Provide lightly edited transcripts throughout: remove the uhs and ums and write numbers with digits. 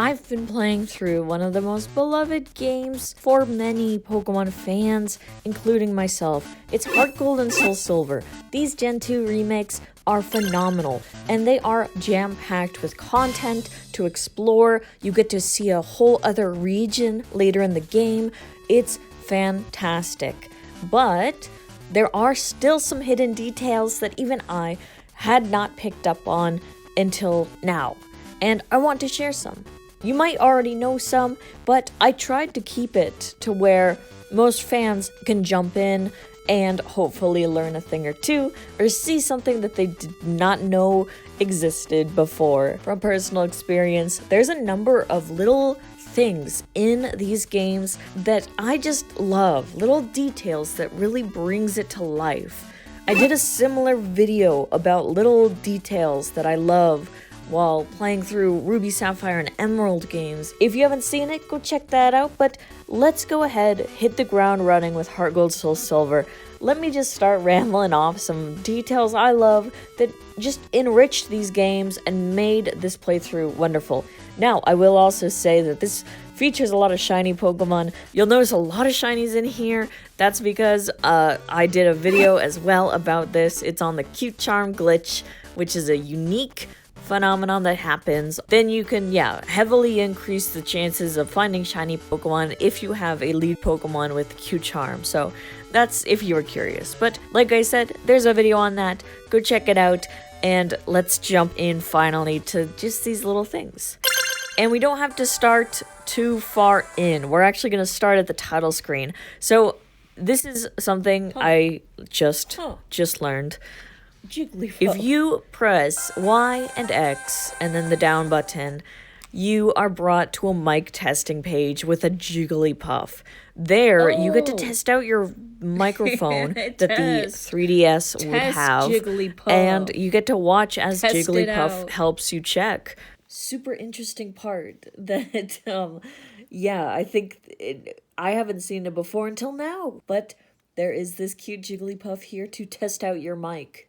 I've been playing through one of the most beloved games for many Pokemon fans, including myself. It's HeartGold and SoulSilver. These Gen 2 remakes are phenomenal, and they are jam-packed with content to explore. You get to see a whole other region later in the game. It's fantastic. But there are still some hidden details that even I had not picked up on until now, and I want to share some. You might already know some, but I tried to keep it to where most fans can jump in and hopefully learn a thing or two, or see something that they did not know existed before. From personal experience, there's a number of little things in these games that I just love, little details that really brings it to life. I did a similar video about little details that I love while playing through Ruby, Sapphire, and Emerald games. If you haven't seen it, go check that out, but let's go ahead, hit the ground running with HeartGold, SoulSilver. Let me just start rambling off some details I love that just enriched these games and made this playthrough wonderful. Now, I will also say that this features a lot of shiny Pokemon. You'll notice a lot of shinies in here. That's because I did a video as well about this. It's on the Cute Charm glitch, which is a unique phenomenon that happens. Then you can, heavily increase the chances of finding shiny Pokemon if you have a lead Pokemon with Q Charm. So that's if you were curious. But like I said, there's a video on that. Go check it out. And let's jump in finally to just these little things. And we don't have to start too far in. We're actually going to start at the title screen. So this is something I just learned. Jigglypuff. If you press Y and X and then the down button, you are brought to a mic testing page with a Jigglypuff. There, you get to test out your microphone that the 3DS would have, and you get to watch as Jigglypuff helps you check. Super interesting part that, I think I haven't seen it before until now, but there is this cute Jigglypuff here to test out your mic.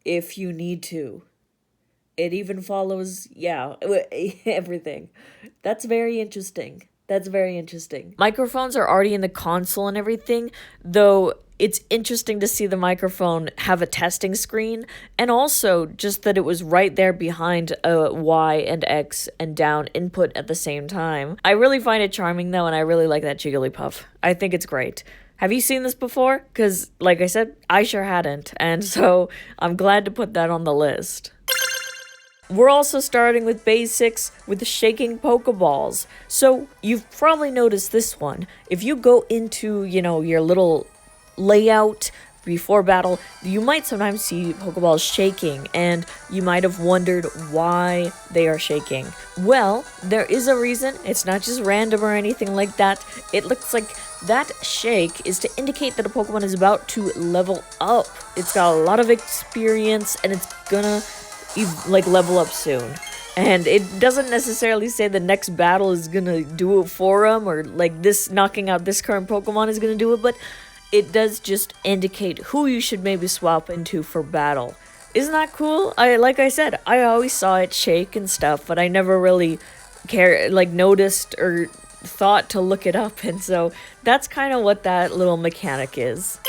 If you need to. It even follows, everything. That's very interesting. Microphones are already in the console and everything, though it's interesting to see the microphone have a testing screen, and also just that it was right there behind a Y and X and down input at the same time. I really find it charming though, and I really like that Jigglypuff. I think it's great. Have you seen this before? Because, like I said, I sure hadn't, and so I'm glad to put that on the list. We're also starting with basics with the shaking Pokeballs. So, you've probably noticed this one. If you go into, your little layout before battle, you might sometimes see Pokeballs shaking, and you might have wondered why they are shaking. Well, there is a reason. It's not just random or anything like that. It looks like that shake is to indicate that a Pokemon is about to level up. It's got a lot of experience, and it's gonna, level up soon. And it doesn't necessarily say the next battle is gonna do it for them, or, this knocking out this current Pokemon is gonna do it, but it does just indicate who you should maybe swap into for battle. Isn't that cool? Like I said, I always saw it shake and stuff, but I never really noticed or thought to look it up, and so that's kind of what that little mechanic is.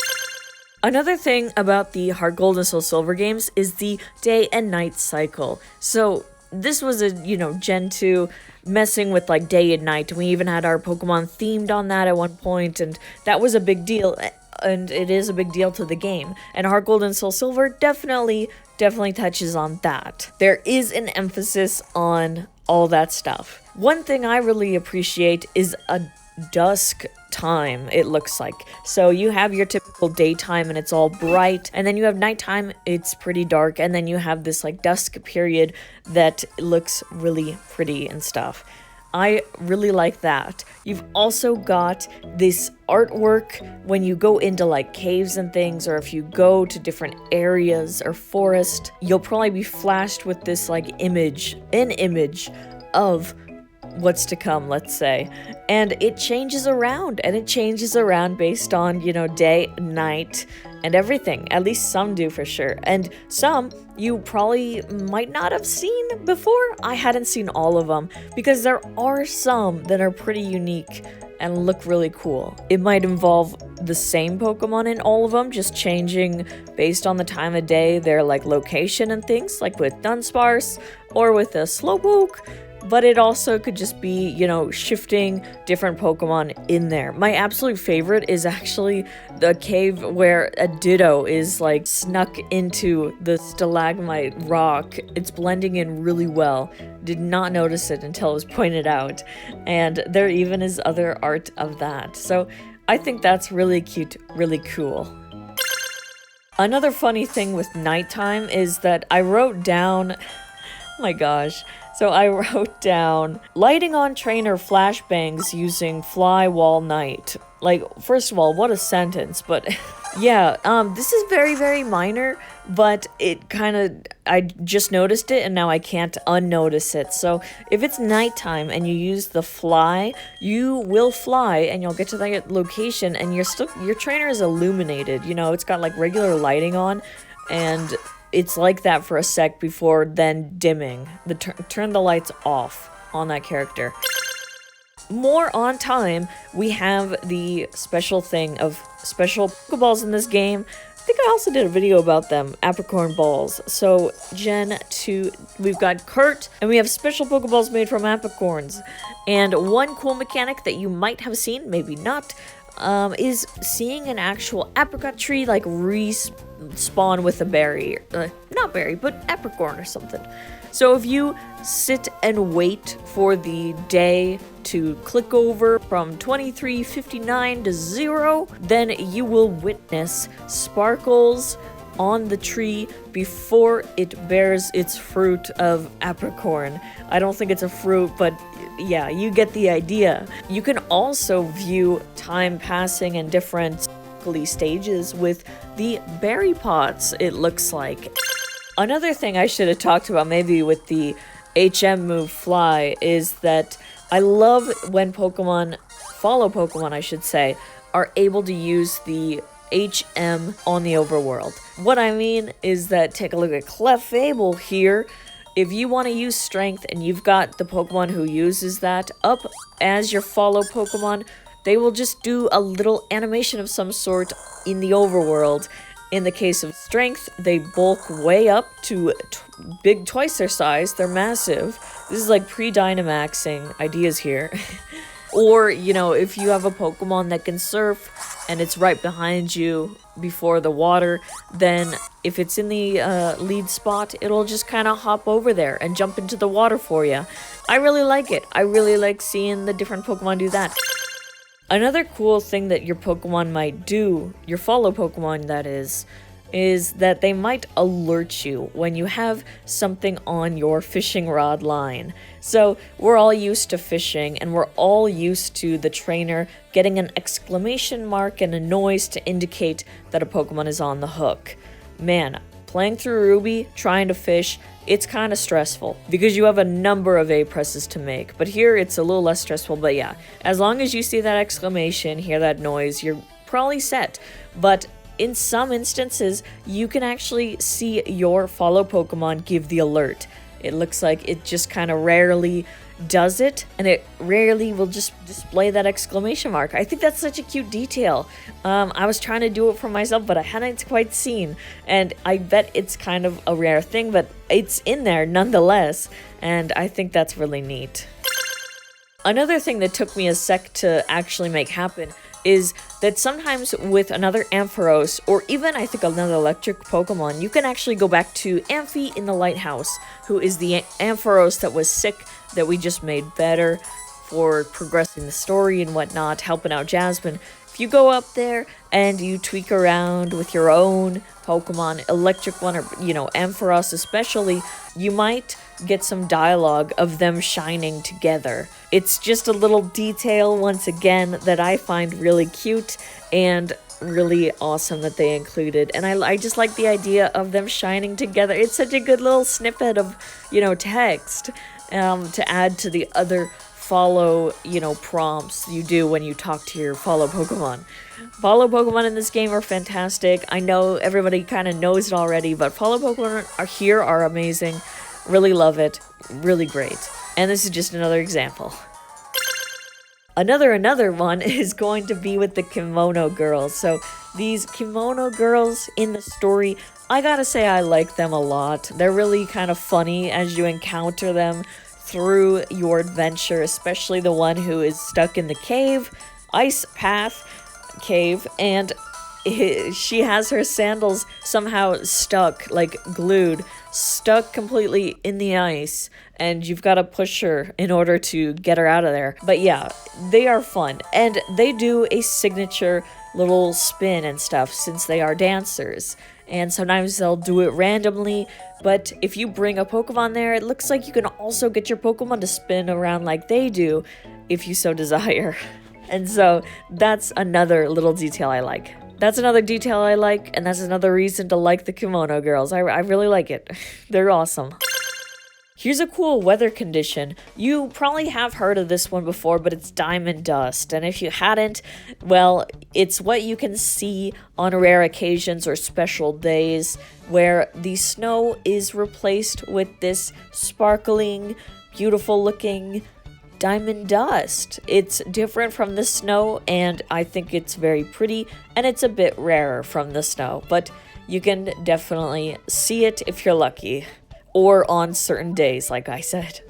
Another thing about the HeartGold and SoulSilver games is the day and night cycle. So this was a, Gen 2 messing with day and night. We even had our Pokemon themed on that at one point, and that was a big deal, and it is a big deal to the game. And HeartGold and SoulSilver definitely touches on that. There is an emphasis on all that stuff. One thing I really appreciate is a dusk time, it looks like. So you have your typical daytime and it's all bright, and then you have nighttime, it's pretty dark, and then you have this dusk period that looks really pretty and stuff. I really like that. You've also got this artwork when you go into caves and things, or if you go to different areas or forest, you'll probably be flashed with this an image of what's to come, let's say. And it changes around, based on, day, night, and everything. At least some do for sure. And some, you probably might not have seen before. I hadn't seen all of them because there are some that are pretty unique and look really cool. It might involve the same Pokemon in all of them, just changing based on the time of day, their like location and things, like with Dunsparce or with a Slowpoke. But it also could just be, you know, shifting different Pokemon in there. My absolute favorite is actually the cave where a Ditto is like snuck into the stalagmite rock. It's blending in really well. Did not notice it until it was pointed out. And there even is other art of that. So I think that's really cute, really cool. Another funny thing with nighttime is that I wrote down, oh my gosh. So I wrote down, lighting on trainer flashbangs using fly wall night. Like, first of all, what a sentence, but yeah, this is very, very minor, but it kind of, I just noticed it and now I can't unnotice it. So if it's nighttime and you use the fly, you will fly and you'll get to that location and your trainer is illuminated, you know, it's got like regular lighting on, and it's like that for a sec before then dimming. Turn the lights off on that character. More on time, we have the special thing of special Pokeballs in this game. I think I also did a video about them, Apricorn balls. So Gen 2, we've got Kurt, and we have special Pokeballs made from Apricorns. And one cool mechanic that you might have seen, maybe not, is seeing an actual apricot tree like respawn with a berry. Not berry, but apricorn or something. So if you sit and wait for the day to click over from 23:59 to 0, then you will witness sparkles on the tree before it bears its fruit of apricorn. I don't think it's a fruit, but yeah, you get the idea. You can also view time passing in different stages with the berry pots, it looks like. Another thing I should have talked about maybe with the HM move fly is that I love when follow Pokemon I should say, are able to use the HM on the overworld. What I mean is that, take a look at Clefable here. If you want to use strength and you've got the Pokemon who uses that up as your follow Pokemon, they will just do a little animation of some sort in the overworld. In the case of strength, they bulk way up to big twice their size. They're massive. This is like pre-Dynamaxing ideas here. Or, you know, if you have a Pokemon that can surf and it's right behind you before the water, then if it's in the lead spot, it'll just kind of hop over there and jump into the water for you. I really like it. I really like seeing the different Pokemon do that. Another cool thing that your Pokemon might do, your follow Pokemon that is that they might alert you when you have something on your fishing rod line. So we're all used to fishing and we're all used to the trainer getting an exclamation mark and a noise to indicate that a Pokemon is on the hook. Man, playing through Ruby, trying to fish, it's kind of stressful because you have a number of A-presses to make. But here it's a little less stressful, but yeah, as long as you see that exclamation, hear that noise, you're probably set. But in some instances, you can actually see your follow Pokemon give the alert. It looks like it just kind of rarely does it, and it rarely will just display that exclamation mark. I think that's such a cute detail. I was trying to do it for myself, but I hadn't quite seen, and I bet it's kind of a rare thing, but it's in there nonetheless, and I think that's really neat. Another thing that took me a sec to actually make happen is that sometimes with another Ampharos, or even I think another electric Pokemon, you can actually go back to Amphy in the Lighthouse, who is the Ampharos that was sick, that we just made better for progressing the story and whatnot, helping out Jasmine. If you go up there and you tweak around with your own Pokemon, electric one, or, you know, Ampharos especially, you might get some dialogue of them shining together. It's just a little detail, once again, that I find really cute and really awesome that they included. And I just like the idea of them shining together. It's such a good little snippet of, you know, text to add to the other follow, prompts you do when you talk to your follow Pokemon. Follow Pokemon in this game are fantastic. I know everybody kind of knows it already, but follow Pokemon are amazing. Really love it. Really great. And this is just another example. Another one is going to be with the Kimono girls. So these Kimono girls in the story, I gotta say I like them a lot. They're really kind of funny as you encounter them through your adventure, especially the one who is stuck in the cave, Ice Path cave, and she has her sandals somehow stuck, like glued, stuck completely in the ice, and you've got to push her in order to get her out of there. But yeah, they are fun, and they do a signature little spin and stuff since they are dancers, and sometimes they'll do it randomly, but if you bring a Pokemon there, it looks like you can also get your Pokemon to spin around like they do, if you so desire. And so that's another little detail I like. That's another detail I like, and that's another reason to like the Kimono girls. I really like it. They're awesome. Here's a cool weather condition. You probably have heard of this one before, but it's Diamond Dust. And if you hadn't, well, it's what you can see on rare occasions or special days where the snow is replaced with this sparkling, beautiful looking diamond dust. It's different from the snow, and I think it's very pretty, and it's a bit rarer from the snow, but you can definitely see it if you're lucky, or on certain days, like I said.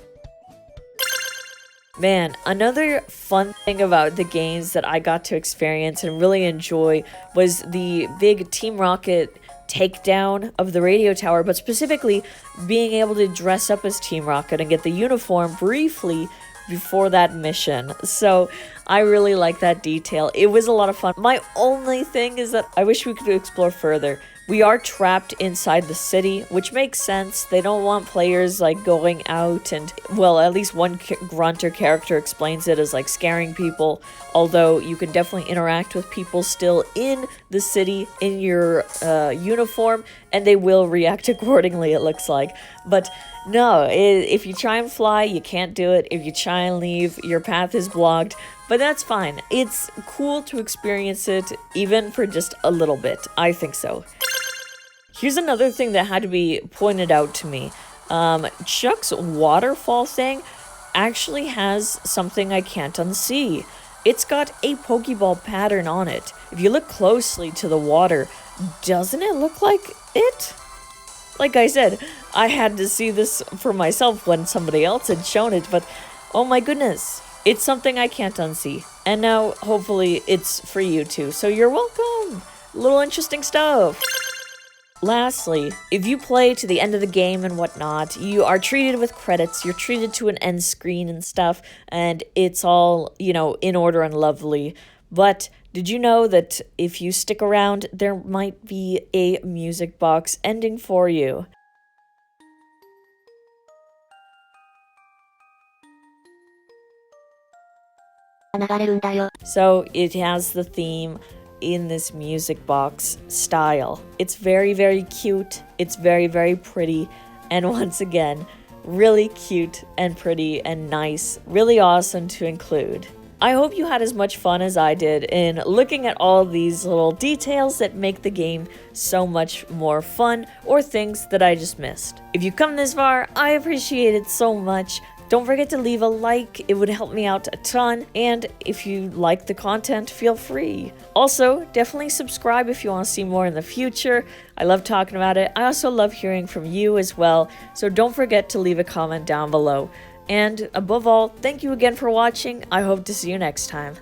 Man, another fun thing about the games that I got to experience and really enjoy was the big Team Rocket takedown of the radio tower, but specifically being able to dress up as Team Rocket and get the uniform briefly before that mission. So I really like that detail. It was a lot of fun. My only thing is that I wish we could explore further. We are trapped inside the city, which makes sense. They don't want players like going out and, well, at least one grunter character explains it as like scaring people, although you can definitely interact with people still in the city in your uniform, and they will react accordingly, it looks like. But no, if you try and fly, you can't do it. If you try and leave, your path is blocked. But that's fine. It's cool to experience it, even for just a little bit. I think so. Here's another thing that had to be pointed out to me. Chuck's waterfall thing actually has something I can't unsee. It's got a Pokeball pattern on it. If you look closely to the water, doesn't it look like it? Like I said, I had to see this for myself when somebody else had shown it, but oh my goodness, it's something I can't unsee. And now, hopefully, it's for you too, so you're welcome. Little interesting stuff. Lastly, if you play to the end of the game and whatnot, you are treated with credits, you're treated to an end screen and stuff, and it's all, in order and lovely. But did you know that if you stick around, there might be a music box ending for you? So it has the theme in this music box style. It's very, very cute. It's very, very pretty. And once again, really cute and pretty and nice. Really awesome to include. I hope you had as much fun as I did in looking at all these little details that make the game so much more fun, or things that I just missed. If you come this far, I appreciate it so much. Don't forget to leave a like, it would help me out a ton, and if you like the content, feel free. Also, definitely subscribe if you want to see more in the future. I love talking about it. I also love hearing from you as well, so don't forget to leave a comment down below. And above all, thank you again for watching. I hope to see you next time.